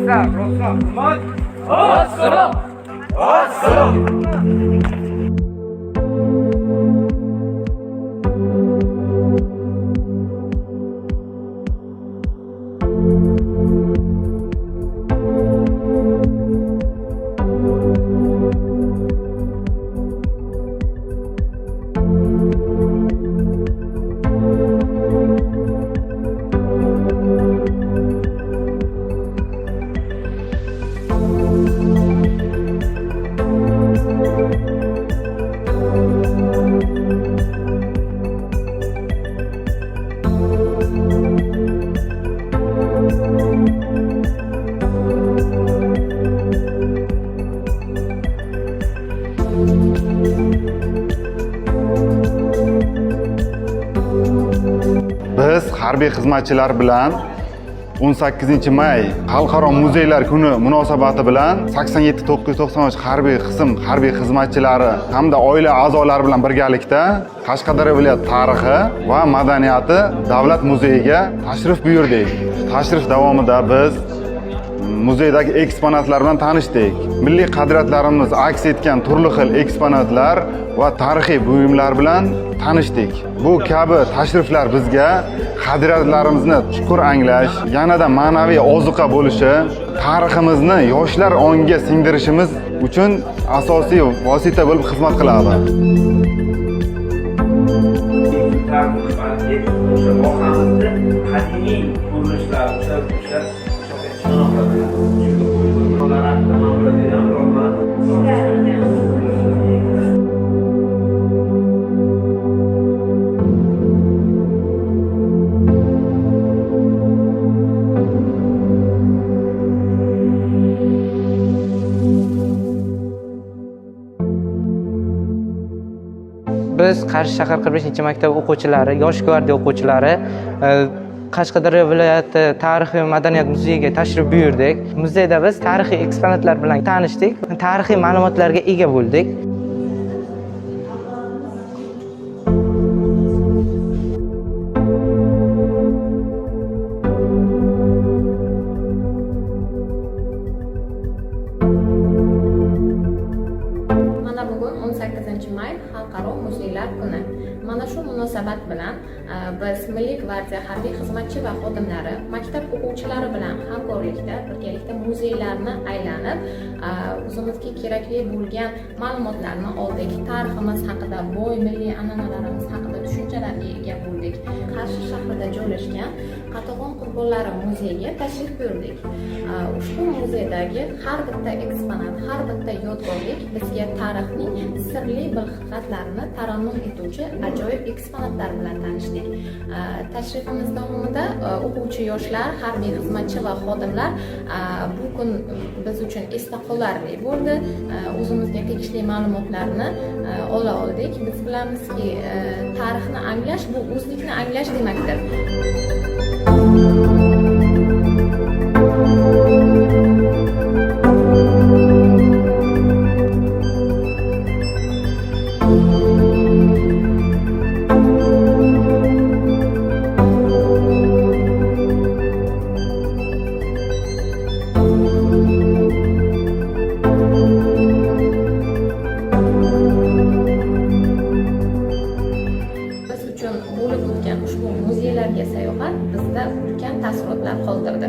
Mirza Ruslan Umar. Assalom. Assalom. Biz harbiy xizmatchilar bilan 18-may Xalqaro muzeylar kuni munosabati bilan 87-993 harbiy qism harbiy xizmatchilari hamda oila a'zolari bilan birgalikda Qashqadaryo viloyat tarixi va madaniyati davlat muzeyiga tashrif buyurdik. Tashrif davomida biz muzeydagi eksponatlar bilan tanishdik. Milliy qadriyatlarimiz aks etgan turli xil eksponatlar va tarixiy buyumlar bilan tanishdik. Bu kabi tashriflar bizga qadriyatlarimizni chuqur anglash, yanada ma'naviy ozuqa bo'lishi, tariximizni yoshlar ongiga singdirishimiz uchun asosiy vosita bo'lib xizmat qiladi. Qadimiy qurilishlar Biz Qarshi shahar 45-maktab o'quvchilari, yosh gvardiya o'quvchilari Qashqadaryo viloyati tarix va madaniyat muzeyiga tashrif buyurdik. Muzeyda biz tarixiy eksponatlar bilan tanishdik, tarixiy ma'lumotlarga ega bo'ldik. Mana bugun 18-may Xalqaro muzeylar kuni. Mana shu munosabat bilan biz Milliy gvardiya harbiy xizmatchi va xodimlari maktab o'quvchilari bilan hamkorlikda birgalikda muzeylarni aylanib, o'zimizga kerakli bo'lgan ma'lumotlarni oldik. Tariximiz haqida, boy milliy an'analarimiz haqida tushunchalarga ega bo'ldik. Qarshi shahrida joylashgan Qatag'on qurbonlari muzeyiga tashrif buyurdik. Ushbu muzeydagi har bitta eksponat, har bitta yodgorlik bizga tarixning sirli haqiqatlarini tarannum etuvchi ajoyib eksponatlar bilan tanishdik. Tashrifimiz davomida o'quvchi yoshlar, harbiy xizmatchi va xodimlar bu kun biz uchun esda qolarli bo'ldi. O'zimizga tegishli ma'lumotlarni ola oldik. Biz bilamizki, tarixni anglash bu o'zlikni anglash demakdir. Biz uchun bo'lib o'tgan ushbu muzeylarga sayohat bizda ulkan taassurotlar qoldirdi.